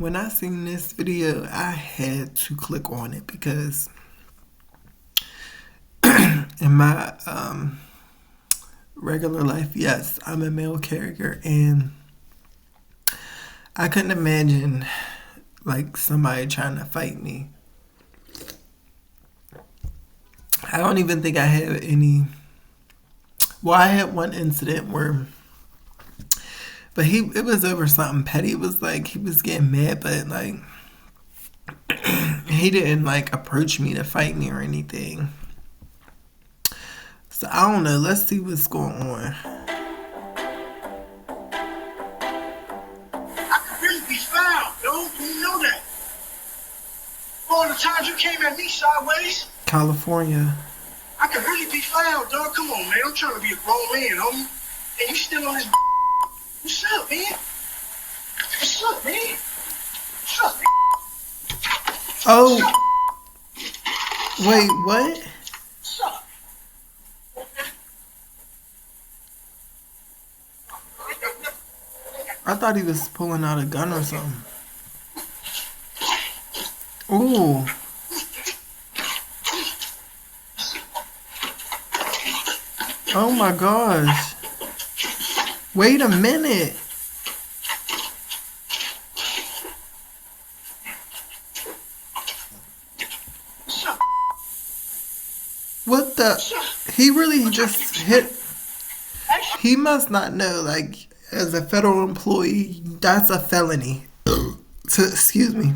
when I seen this video, I had to click on it because in my regular life, yes, I'm a mail carrier, and I couldn't imagine like somebody trying to fight me. I don't even think I had any. Well, I had one incident where, but it was over something petty. It was like he was getting mad, but like he didn't like approach me to fight me or anything. So I don't know. Let's see what's going on. I could really be found, yo. You know that. All the times you came at me sideways, California. I could really be found, dog. Come on, man. I'm trying to be a grown man, homie. And you still on this. What's up, man? What's up, man? What's up, man? Oh, wait, what? What's up? I thought he was pulling out a gun or something. Ooh. Oh my gosh. Wait a minute. What the? He really just hit. He must not know, like, as a federal employee, that's a felony. Excuse me.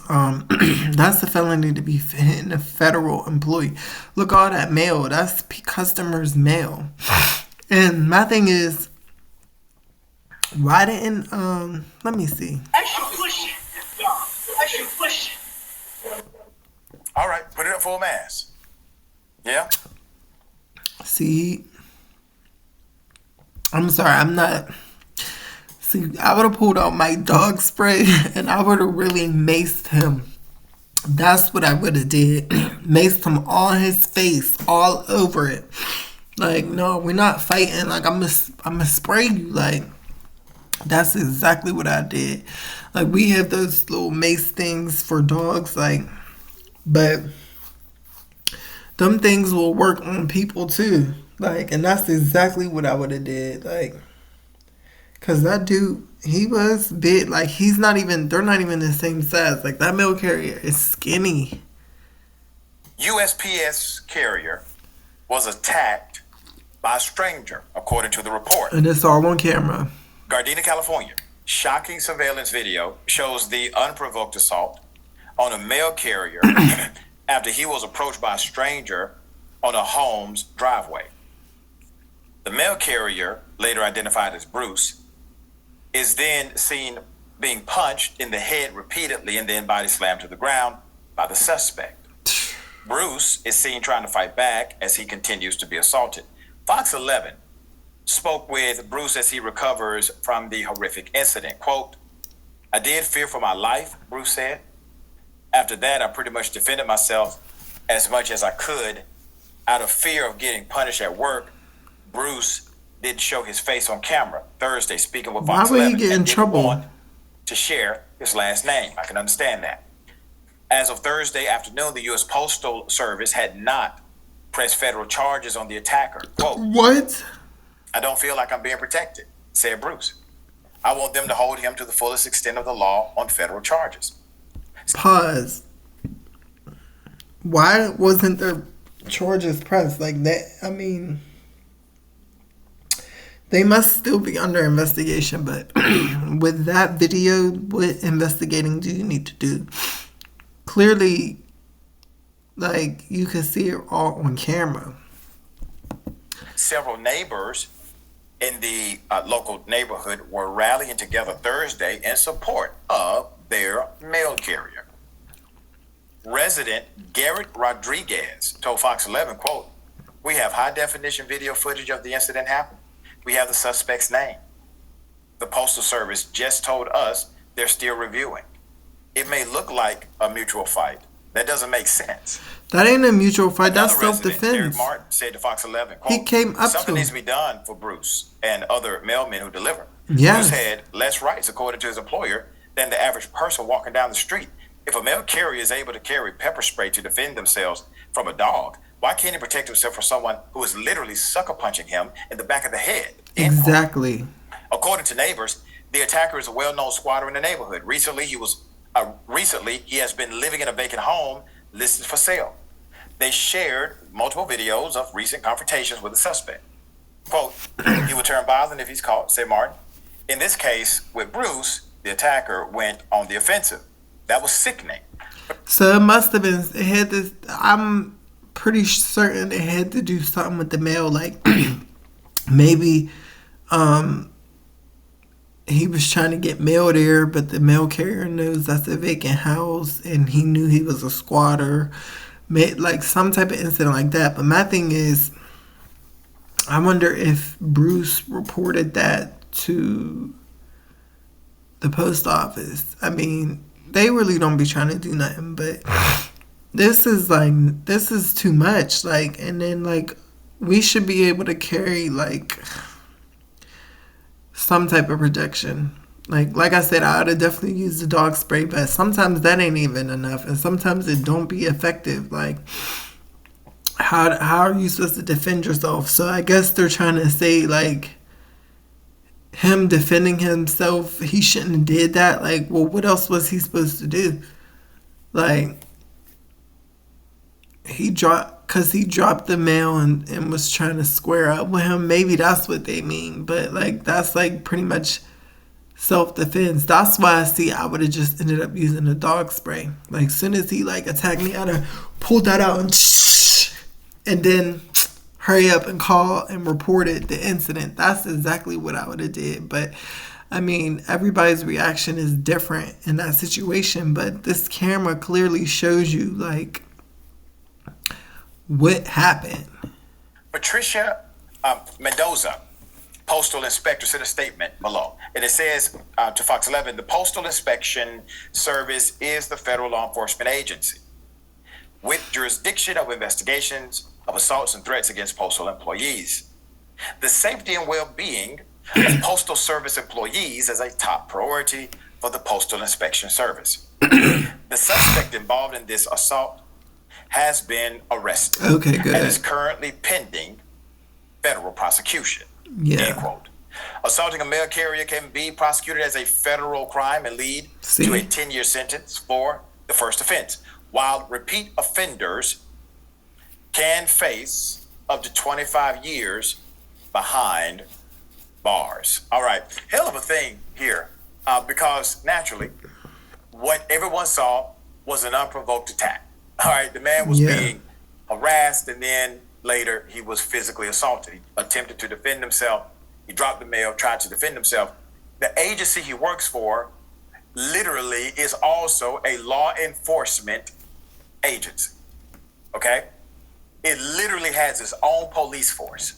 That's a felony to be hitting a federal employee. Look, all that mail, that's customers' mail. And my thing is, why didn't, let me see. Extra push. Extra push. All right, put it up full mass. Yeah? See, I'm sorry, I'm not. See, I would have pulled out my dog spray and I would have really maced him. That's what I would have did. Maced him on his face, all over it. Like, no, we're not fighting. Like, I'm gonna spray you. Like, that's exactly what I did. Like, we have those little mace things for dogs, like, but them things will work on people too. Like, and that's exactly what I would have did. Like, cause that dude, he was big. Like, they're not even the same size. Like, that mail carrier is skinny. USPS carrier was attacked by a stranger, according to the report. And it's all on camera. Gardena, California. Shocking surveillance video shows the unprovoked assault on a mail carrier after he was approached by a stranger on a home's driveway. The mail carrier, later identified as Bruce, is then seen being punched in the head repeatedly and then body slammed to the ground by the suspect. Bruce is seen trying to fight back as he continues to be assaulted. Fox 11 spoke with Bruce as he recovers from the horrific incident. Quote, "I did fear for my life," Bruce said. "After that, I pretty much defended myself as much as I could out of fear of getting punished at work." Bruce didn't show his face on camera Thursday, speaking with Fox 11. Why would he get in trouble? Want to share his last name. I can understand that. As of Thursday afternoon, the U.S. Postal Service had not pressed federal charges on the attacker. Quote, What? "I don't feel like I'm being protected," said Bruce. "I want them to hold him to the fullest extent of the law on federal charges." Pause. Why wasn't there charges pressed like that? I mean, they must still be under investigation, but with that video, what investigating do you need to do? Clearly, like, you can see it all on camera. Several neighbors in the local neighborhood were rallying together Thursday in support of their mail carrier. Resident Garrett Rodriguez told Fox 11, quote, "We have high definition video footage of the incident happening. We have the suspect's name. The Postal Service just told us they're still reviewing. It may look like a mutual fight. That doesn't make sense." That ain't a mutual fight. Another That's resident, Derek self-defense. Martin, said to Fox 11, quote, He came up "Something to needs him. to be done for Bruce and other mailmen who deliver." Yes. Bruce had less rights, according to his employer, than the average person walking down the street. If a mail carrier is able to carry pepper spray to defend themselves from a dog, why can't he protect himself from someone who is literally sucker punching him in the back of the head? Exactly. According to neighbors, the attacker is a well-known squatter in the neighborhood. Recently, he has been living in a vacant home listed for sale. They shared multiple videos of recent confrontations with the suspect. Quote, he would turn violent if he's caught, said Martin. In this case, with Bruce, the attacker went on the offensive. That was sickening. So it must have been, it had this, I'm pretty certain it had to do something with the mail, like maybe he was trying to get mail there, but the mail carrier knows that's a vacant house and he knew he was a squatter, like some type of incident like that. But my thing is, I wonder if Bruce reported that to the post office. I mean, they really don't be trying to do nothing, but this is too much. Like, and then like we should be able to carry like some type of protection. Like I said, I would have definitely used the dog spray, but sometimes that ain't even enough, and sometimes it don't be effective. Like, how are you supposed to defend yourself? So I guess they're trying to say like him defending himself, he shouldn't have did that. Like, well, what else was he supposed to do? Like, he dropped the mail and was trying to square up with him. Maybe that's what they mean, but like that's like pretty much self-defense. That's why I would have just ended up using the dog spray. Like, as soon as he like attacked me, I'd have pulled that out and then hurry up and call and reported the incident. That's exactly what I would have did. But I mean, everybody's reaction is different in that situation, but this camera clearly shows you like what happened. Patricia Mendoza, postal inspector, sent a statement below. And it says to Fox 11, the Postal Inspection Service is the federal law enforcement agency with jurisdiction of investigations of assaults and threats against postal employees. The safety and well-being of Postal Service employees is a top priority for the Postal Inspection Service. The suspect involved in this assault has been arrested. Okay, good. And is currently pending federal prosecution. Yeah. End quote. Assaulting a mail carrier can be prosecuted as a federal crime and lead to a 10-year sentence for the first offense, while repeat offenders can face up to 25 years behind bars. All right, hell of a thing here, because naturally, what everyone saw was an unprovoked attack. All right, the man was being harassed, and then later he was physically assaulted. He attempted to defend himself. He dropped the mail, tried to defend himself. The agency he works for literally is also a law enforcement agency. Okay? It literally has its own police force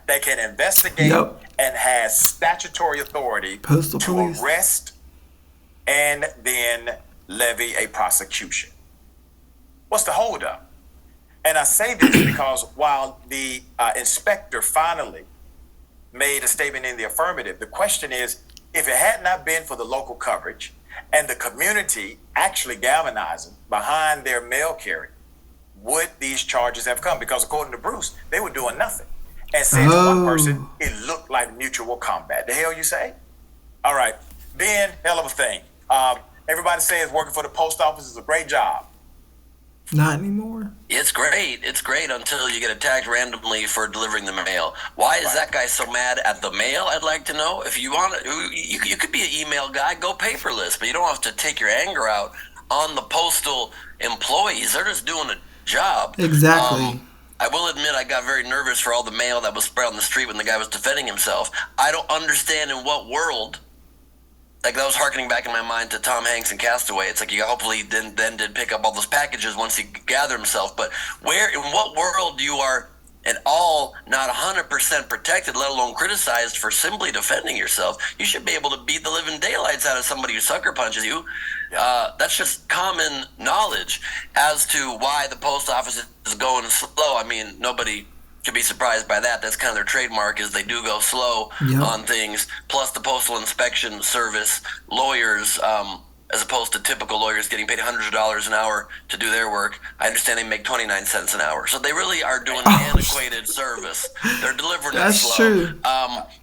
that can investigate and has statutory authority Postal to police. arrest and then levy a prosecution. What's the holdup? And I say this because while the inspector finally made a statement in the affirmative, the question is, if it had not been for the local coverage and the community actually galvanizing behind their mail carrier, would these charges have come? Because according to Bruce, they were doing nothing. And said to one person, it looked like mutual combat. The hell you say? All right. Ben, hell of a thing. Everybody says working for the post office is a great job. Not anymore. It's great. It's great until you get attacked randomly for delivering the mail. Why is that guy so mad at the mail? I'd like to know. If you want to, you could be an email guy, go paperless, but you don't have to take your anger out on the postal employees. They're just doing a job. Exactly. I will admit I got very nervous for all the mail that was spread on the street when the guy was defending himself. I don't understand in what world, like that was harkening back in my mind to Tom Hanks and Castaway. It's like you hopefully then did pick up all those packages once he gathered himself. But where, in what world you are at all not 100% protected, let alone criticized for simply defending yourself? You should be able to beat the living daylights out of somebody who sucker punches you. That's just common knowledge as to why the post office is going slow. I mean, nobody should be surprised by that. That's kind of their trademark, is they do go slow Yep. on things. Plus the Postal Inspection Service lawyers, as opposed to typical lawyers getting paid hundreds of dollars an hour to do their work, I understand they make 29 cents an hour. So they really are doing antiquated service. They're delivering That's it slow. true.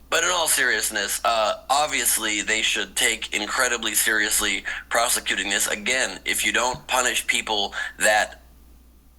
But in all seriousness, obviously they should take incredibly seriously prosecuting this. Again, if you don't punish people that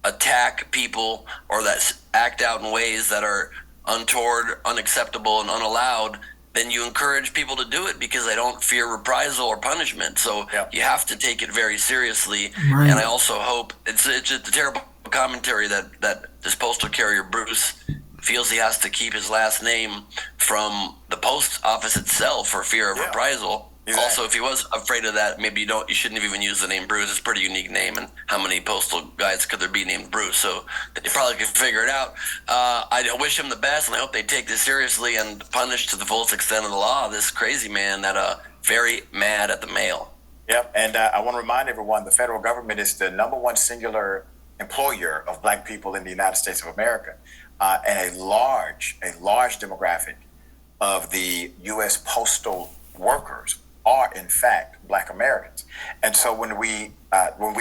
attack people or that act out in ways that are untoward, unacceptable, and unallowed, then you encourage people to do it because they don't fear reprisal or punishment. So Yeah. you have to take it very seriously. Right. And I also hope it's just a terrible commentary that this postal carrier Bruce feels he has to keep his last name from the post office itself for fear of Yeah. reprisal. Exactly. Also, if he was afraid of that, maybe you shouldn't have even used the name Bruce. It's a pretty unique name, and how many postal guys could there be named Bruce? So they probably could figure it out. I wish him the best, and I hope they take this seriously and punish to the fullest extent of the law this crazy man that very mad at the mail. Yep, and I want to remind everyone the federal government is the number one singular employer of black people in the United States of America, and a large demographic of the U.S. postal workers are in fact black Americans. And so when we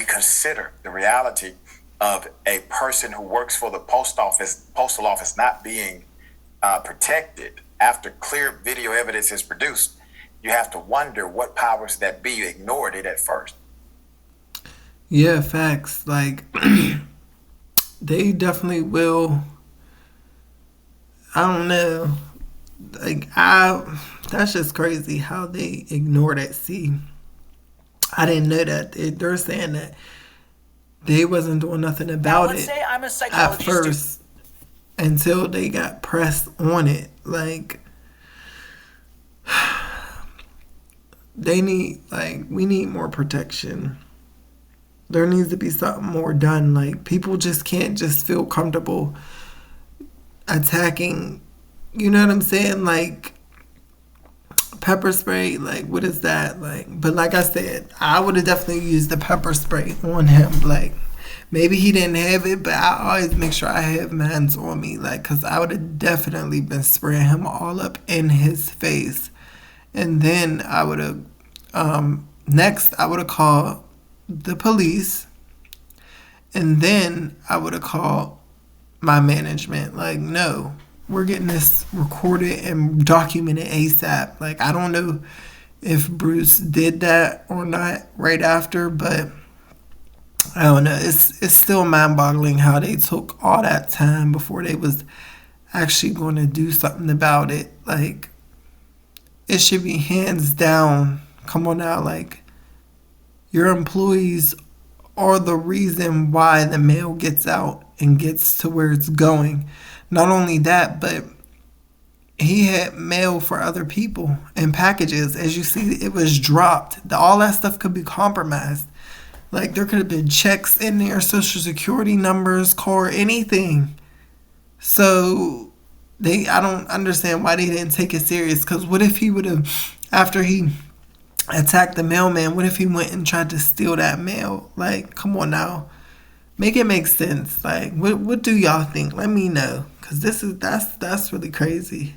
consider the reality of a person who works for the postal office not being protected after clear video evidence is produced, you have to wonder what powers that be ignored it at first. Yeah, facts. Like, they definitely will. I don't know. Like, that's just crazy how they ignore that. See, I didn't know that. They're saying that they wasn't doing nothing about let's it say I'm a at psychology first until they got pressed on it. Like, we need more protection. There needs to be something more done. Like, people just can't just feel comfortable attacking, you know what I'm saying? Like, pepper spray, like, what is that? Like, but like I said, I would have definitely used the pepper spray on him. Like, maybe he didn't have it, but I always make sure I have mines on me. Like, because I would have definitely been spraying him all up in his face. And then I would have, next, I would have called the police. And then I would have called my management. Like, no, we're getting this recorded and documented ASAP. Like, I don't know if Bruce did that or not right after, but I don't know. It's still mind-boggling how they took all that time before they was actually going to do something about it. Like, it should be hands down. Come on now, like, your employees are the reason why the mail gets out and gets to where it's going. Not only that, but he had mail for other people and packages. As you see, it was dropped. All that stuff could be compromised. Like, there could have been checks in there, social security numbers, car, anything. So I don't understand why they didn't take it serious. Because what if he would have, after he attacked the mailman, what if he went and tried to steal that mail? Like, come on now. Make it make sense. Like, what do y'all think? Let me know. Because that's really crazy.